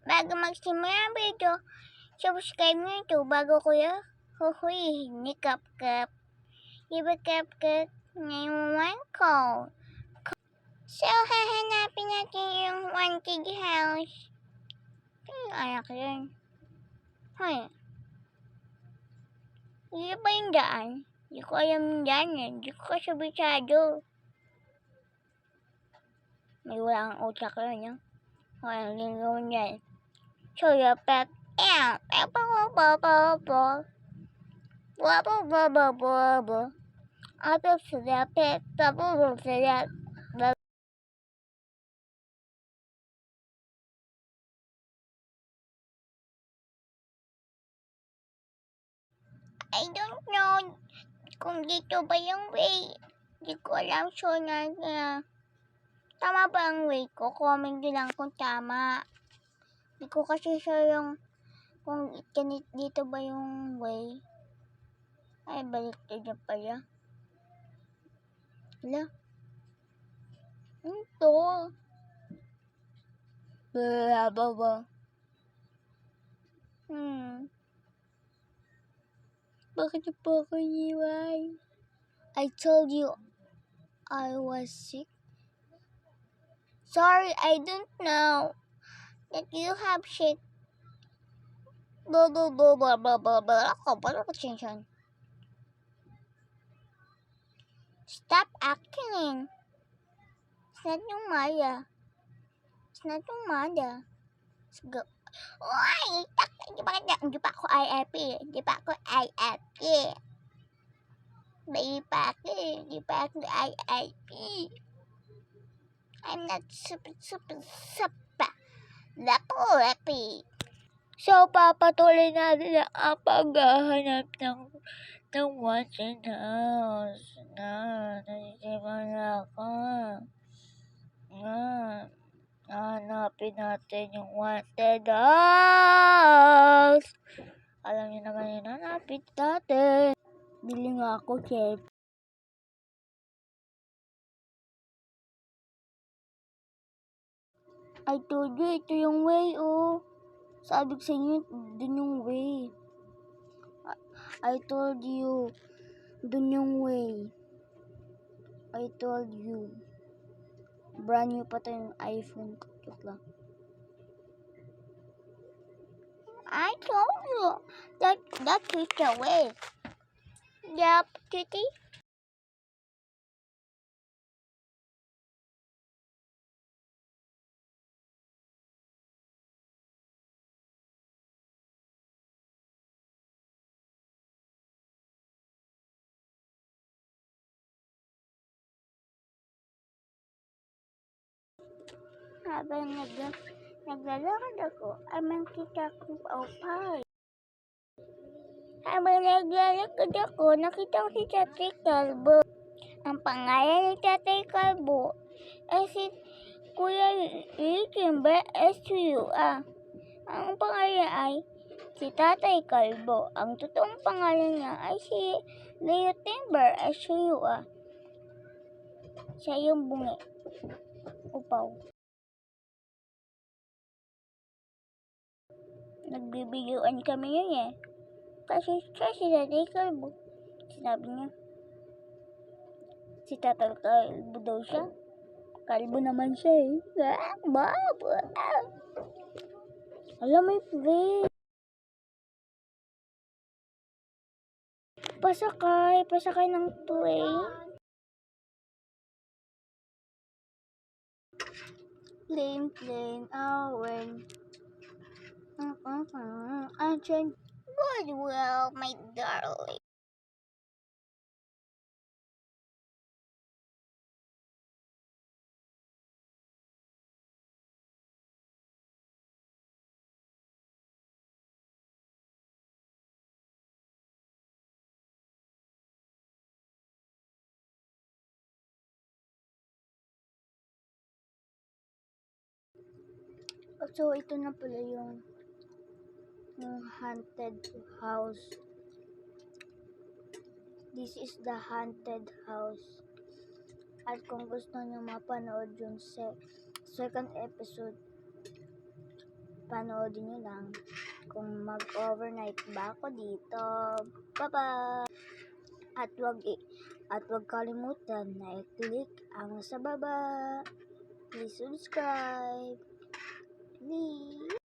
Bago magsimula ang video, subscribe nyo ito bago kuya huhuihin ni Kapkap. Diba Kapkap? Ngayon ko. So, hahanapin natin yung wanted house. Yung anak yun. Hoy. Hindi ba yung daan? Hindi ko alam yung daan yan. Hindi ko kasabisado. May walang utak yun, yun. Walang linggaw niyan. So, yung pep. I don't know kung dito ba yung way. Hindi ko alam. So, tama ba ang way ko? Comment nyo lang kung tama. Hindi ko kasi sure yung kung dito ba yung way. Ay, balik na pala. Hala. Ito. Baba. Bakit po ako iniwan? I told you I was sick. Sorry, I don't know that you have sick. Stop acting. It's not yung Maya. It's not yung Mada. Let's go. Uy! Hindi pa ako IFP. Hindi pa ako IFP. Baby pa ako. Hindi pa ako IFP. I'm not super happy. So, papatuloy natin ang paghahanap ng wanted house. Nasisipan na ako. Hanapin natin yung wanted house. Alam niyo naman yun, hanapin natin. Bili nga ako, chef. I told you, ito yung way, oh. Sabi ko sa inyo, dun yung way. I told you, dun yung way. I told you. Brand new pa to yung iPhone. I told you that is the way. Yup, kitty. Habang naglalakad ako, ay makita kong paupay. Habang naglalakad ako, nakita ko si Tatay Kalbo. Ang pangalan ni Tatay Kalbo ay si Kuya Timber SUA. Ang pangalan ay si Tatay Kalbo. Ang totoong pangalan niya ay si Leo Timber SUA. Siya yung bungi. Upaw. Nagbibigyan kami yun eh. Kasi siya si Tatay Kalbo. Sinabi niya. Si Tatay Kalbo daw siya. Kalbo naman siya eh. Alam mo yung plane. Pasakay ng plane. Plane, away. Goodwill, my darling. So, ito na pala yung haunted house. This is the haunted house. At kung gusto nyo mapanood yung second episode, panoodin nyo lang kung mag-overnight ba ako dito. Bye-bye! At wag kalimutan na i-click ang sa baba. Please subscribe. Please.